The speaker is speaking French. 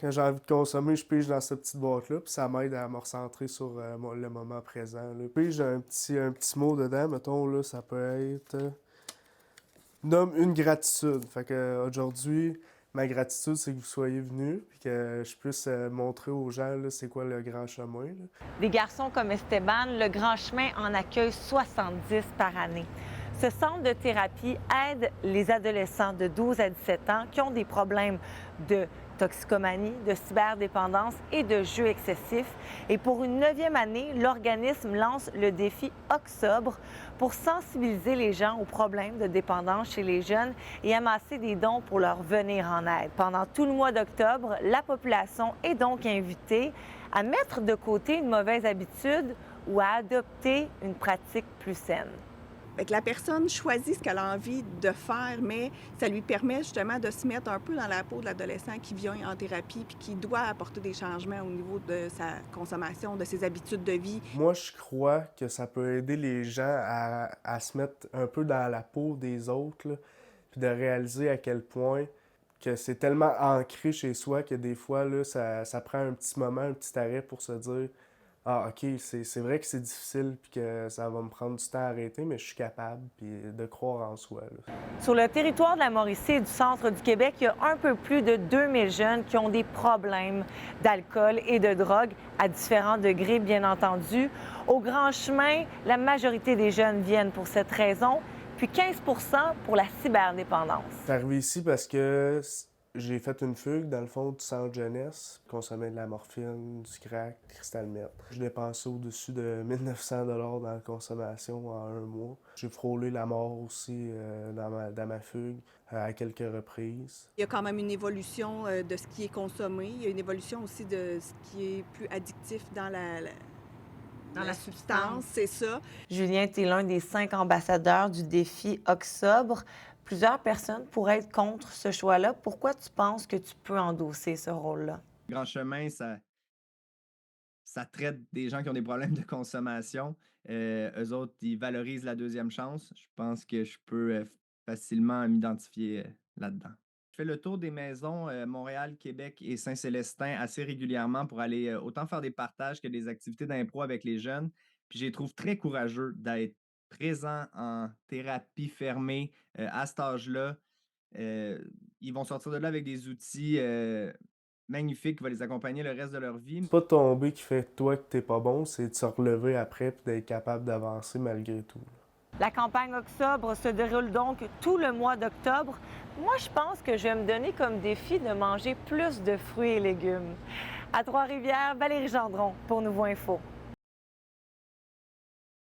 Quand j'ai envie de consommer, je pige dans cette petite boîte-là, puis ça m'aide à me recentrer sur le moment présent, là. Puis j'ai un petit mot dedans, mettons, là, ça peut être nomme une gratitude. Fait que aujourd'hui, ma gratitude, c'est que vous soyez venus, puis que je puisse montrer aux gens, là, c'est quoi le grand chemin, là. Des garçons comme Esteban, le Grand Chemin en accueille 70 par année. Ce centre de thérapie aide les adolescents de 12 à 17 ans qui ont des problèmes de toxicomanie, de cyberdépendance et de jeux excessifs. Et pour une 9e année, l'organisme lance le défi Octobre pour sensibiliser les gens aux problèmes de dépendance chez les jeunes et amasser des dons pour leur venir en aide. Pendant tout le mois d'octobre, la population est donc invitée à mettre de côté une mauvaise habitude ou à adopter une pratique plus saine. Fait que la personne choisit ce qu'elle a envie de faire, mais ça lui permet justement de se mettre un peu dans la peau de l'adolescent qui vient en thérapie puis qui doit apporter des changements au niveau de sa consommation, de ses habitudes de vie. Moi, je crois que ça peut aider les gens à se mettre un peu dans la peau des autres, là, puis de réaliser à quel point que c'est tellement ancré chez soi que des fois, là, ça prend un petit moment, un petit arrêt pour se dire ah, OK, c'est vrai que c'est difficile puis que ça va me prendre du temps à arrêter, mais je suis capable, puis de croire en soi, là. Sur le territoire de la Mauricie et du centre du Québec, il y a un peu plus de 2000 jeunes qui ont des problèmes d'alcool et de drogue, à différents degrés, bien entendu. Au Grand Chemin, la majorité des jeunes viennent pour cette raison, puis 15 pour la cyberdépendance. Je suis arrivé ici parce que j'ai fait une fugue dans le fond du centre jeunesse, consommais de la morphine, du crack, cristal meth. Je dépensais au-dessus de 1900 $ dans la consommation en un mois. J'ai frôlé la mort aussi dans ma fugue à quelques reprises. Il y a quand même une évolution de ce qui est consommé. Il y a une évolution aussi de ce qui est plus addictif dans la substance, c'est ça. Julien, tu es l'un des 5 ambassadeurs du défi Octobre. Plusieurs personnes pourraient être contre ce choix-là. Pourquoi tu penses que tu peux endosser ce rôle-là? Grand Chemin, ça traite des gens qui ont des problèmes de consommation. Eux autres, ils valorisent la deuxième chance. Je pense que je peux facilement m'identifier là-dedans. Je fais le tour des maisons Montréal, Québec et Saint-Célestin assez régulièrement pour aller autant faire des partages que des activités d'impro avec les jeunes. Puis je les trouve très courageux d'être présents en thérapie fermée à cet âge-là. Ils vont sortir de là avec des outils magnifique qui va les accompagner le reste de leur vie. C'est pas de tomber qui fait de toi que t'es pas bon, c'est de se relever après puis d'être capable d'avancer malgré tout. La campagne Octobre se déroule donc tout le mois d'octobre. Moi, je pense que je vais me donner comme défi de manger plus de fruits et légumes. À Trois-Rivières, Valérie Gendron pour Nouveau Info.